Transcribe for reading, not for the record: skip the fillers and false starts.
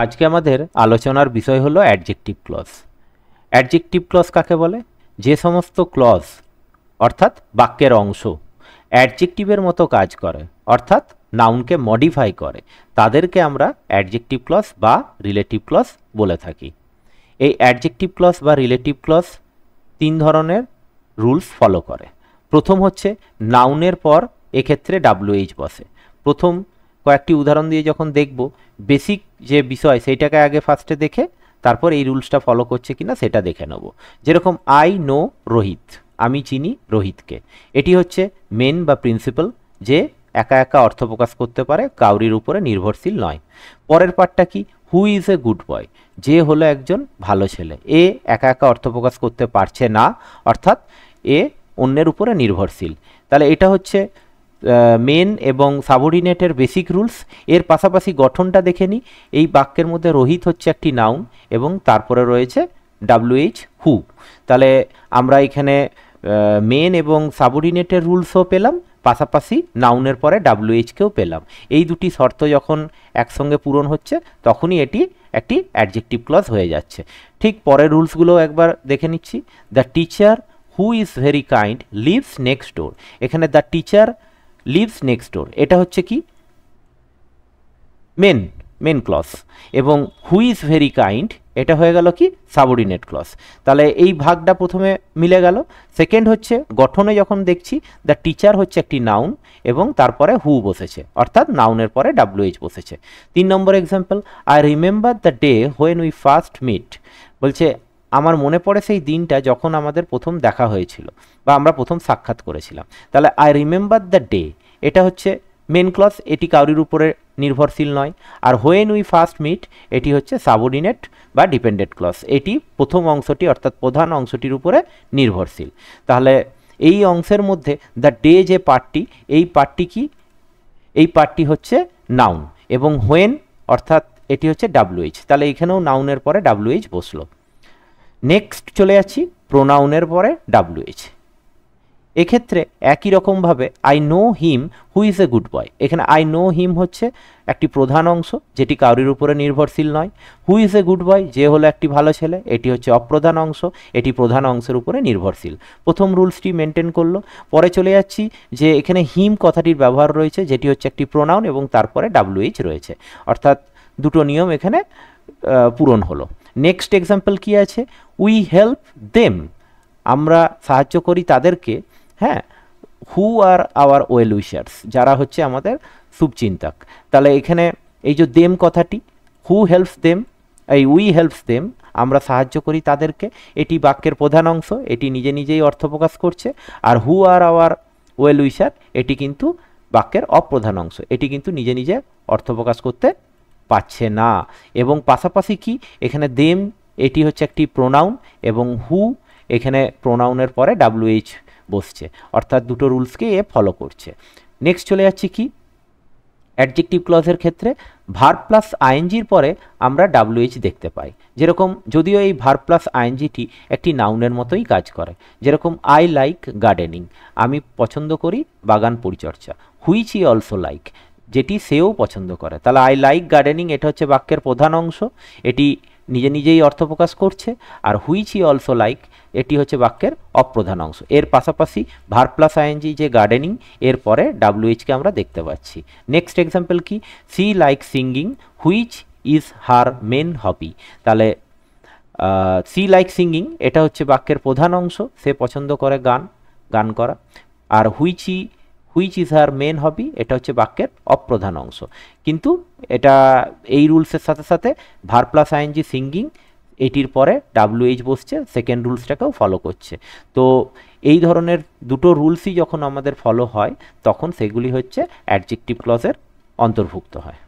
আজকে আমাদের আলোচনার বিষয় হলো অ্যাডজেক্টিভ ক্লজ। অ্যাডজেক্টিভ ক্লজ কাকে বলে? যে সমস্ত ক্লজ অর্থাৎ বাক্যের অংশ অ্যাডজেক্টিভের মতো কাজ করে, অর্থাৎ নাউনকে মডিফাই করে, তাদেরকে আমরা অ্যাডজেক্টিভ ক্লজ বা রিলেটিভ ক্লজ বলে থাকি। এই অ্যাডজেক্টিভ ক্লজ বা রিলেটিভ ক্লজ তিন ধরনের রুলস ফলো করে। প্রথম হচ্ছে নাউনের পর এক্ষেত্রে WH বসে। প্রথম কয়েকটি উদাহরণ দিয়ে যখন দেখব, বেসিক যে বিষয় সেইটাকে আগে ফার্স্টে দেখে তারপর এই রুলসটা ফলো করছে কিনা সেটা দেখে নেব। যেরকম আই নো রোহিত, আমি চিনি রোহিতকে। এটি হচ্ছে মেন বা প্রিন্সিপাল, যে একা একা অর্থ প্রকাশ করতে পারে, কাউরির উপরে নির্ভরশীল নয়। পরের পার্টটা কি? Who is a good boy, যে হলো একজন ভালো ছেলে। এ একা একা অর্থ প্রকাশ করতে পারছে না, অর্থাৎ এ অন্যের উপরে নির্ভরশীল। তাহলে এটা হচ্ছে মেন এবং সাবঅর্ডিনেটের বেসিক রুলস। এর পাশাপাশি গঠনটা দেখে নিই। এই বাক্যের মধ্যে রোহিত হচ্ছে একটি নাউন এবং তারপরে রয়েছে WH হু। তাহলে আমরা এখানে মেন এবং সাবঅর্ডিনেটের রুলসও পেলাম, পাশাপাশি নাউনের পরে WH-কেও পেলাম। এই দুটি শর্ত যখন একসঙ্গে পূরণ হচ্ছে তখনই এটি একটি অ্যাডজেক্টিভ ক্লজ হয়ে যাচ্ছে। ঠিক পরের রুলসগুলো একবার দেখে নিচ্ছি। The teacher who is very kind lives next door. এখানে the teacher lives next door, এটা হচ্ছে কি মেন ক্লজ, এবং হু ইজ ভেরি কাইন্ড এটা হয়ে গেল কি সাবঅর্ডিনেট ক্লজ। তাহলে এই ভাগটা প্রথমে মিলে গেল। সেকেন্ড হচ্ছে গঠনে যখন দেখছি, দ্য টিচার হচ্ছে একটি নাউন এবং তারপরে হু বসেছে, অর্থাৎ নাউনের পরে WH বসেছে। 3 number example, I remember the day when we first meet. বলছে আমার মনে পড়ে সেই দিনটা যখন আমাদের প্রথম দেখা হয়েছিল বা আমরা প্রথম সাক্ষাৎ করেছিলাম। তাহলে আই রিমেম্বার দ্য ডে এটা হচ্ছে মেন ক্লজ, এটি কাউরির উপরে নির্ভরশীল নয়। আর হোয়েন উই ফার্স্ট মিট এটি হচ্ছে সাবঅর্ডিনেট বা ডিপেন্ডেন্ট ক্লজ, এটি প্রথম অংশটি অর্থাৎ প্রধান অংশটির উপরে নির্ভরশীল। তাহলে এই অংশের মধ্যে দ্য ডে যে পার্টটি, এই পার্টটি কি? এই পার্টটি হচ্ছে নাউন, এবং হোয়েন অর্থাৎ এটি হচ্ছে WH। তাহলে এখানেও নাউনের পরে WH বসলো। নেক্সট চলে যাচ্ছি প্রোনাউনের পরে WH। এক্ষেত্রে একই রকমভাবে I know him who is a good boy. এখানে আই নো হিম হচ্ছে একটি প্রধান অংশ যেটি কাউরির উপরে নির্ভরশীল নয়। Who is a good boy, যে হলো একটি ভালো ছেলে, এটি হচ্ছে অপ্রধান অংশ, এটি প্রধান অংশের উপরে নির্ভরশীল। প্রথম রুলসটি মেনটেন করলো। পরে চলে যাচ্ছি যে এখানে হিম কথাটির ব্যবহার রয়েছে, যেটি হচ্ছে একটি প্রোনাউন এবং তারপরে WH রয়েছে, অর্থাৎ দুটো নিয়ম এখানে পূরণ হলো। নেক্সট এক্সাম্পল কি আছে? উই হেল্প দেম, আমরা সাহায্য করি তাদেরকে। হ্যাঁ, হু আর আওয়ার ওয়েল উইশার্স, যারা হচ্ছে আমাদের শুভচিন্তক। তাহলে এখানে এই যে দেম কথাটি, হু হেল্পস দেম, এই উই হেল্পস দেম, আমরা সাহায্য করি তাদেরকে, এটি বাক্যের প্রধান অংশ, এটি নিজে নিজেই অর্থ প্রকাশ করছে। আর হু আর আওয়ার ওয়েল উইশার এটি কিন্তু বাক্যের অপ্রধান অংশ, এটি কিন্তু নিজে নিজে অর্থ প্রকাশ করতে পারছে না। এবং পাশাপাশি কি এখানে দেম এটি হচ্ছে একটি প্রোনাউন এবং হু এখানে প্রোনাউনের পরে WH বসছে, অর্থাৎ দুটো রুলসকে এ ফলো করছে। নেক্সট চলে যাচ্ছি কি অ্যাডজেক্টিভ ক্লজের ক্ষেত্রে ভার্ব প্লাস আইএনজির পরে আমরা WH দেখতে পাই। যেরকম, যদিও এই ভার্ব প্লাস আইএনজিটি একটি নাউনের মতোই কাজ করে। যেরকম আই লাইক গার্ডেনিং, আমি পছন্দ করি বাগান পরিচর্যা। হুইচ ই অলসো লাইক, যেটি সেও পছন্দ করে। তাহলে আই লাইক গার্ডেনিং এটা হচ্ছে বাক্যের প্রধান অংশ, এটি নিজে নিজেই অর্থ প্রকাশ করছে। আর হুইচ ই অলসো লাইক এটি হচ্ছে বাক্যের অপ্রধান অংশ। এর পাশাপাশি ভার্ব প্লাস আইএনজি যে গার্ডেনিং, এর পরে WH-কে আমরা দেখতে পাচ্ছি। নেক্সট এক্সাম্পল কি? She like singing which is her main hobby. তাহলে সি লাইক সিঙ্গিং এটা হচ্ছে বাক্যের প্রধান অংশ, সে পছন্দ করে গান করা। আর হুইচ ইজ হার মেন হবি এটা হচ্ছে বাক্যের অপ্রধান অংশ। কিন্তু এটা এই রুলসের সাথে সাথে ভার্ব প্লাস আইএনজি সিঙ্গিং এটির পরে WH বসছে, সেকেন্ড রুলসটাকেও ফলো করছে। তো এই ধরনের দুটো রুলসই যখন আমাদের ফলো হয় তখন সেগুলি হচ্ছে অ্যাডজেক্টিভ ক্লজের অন্তর্ভুক্ত হয়।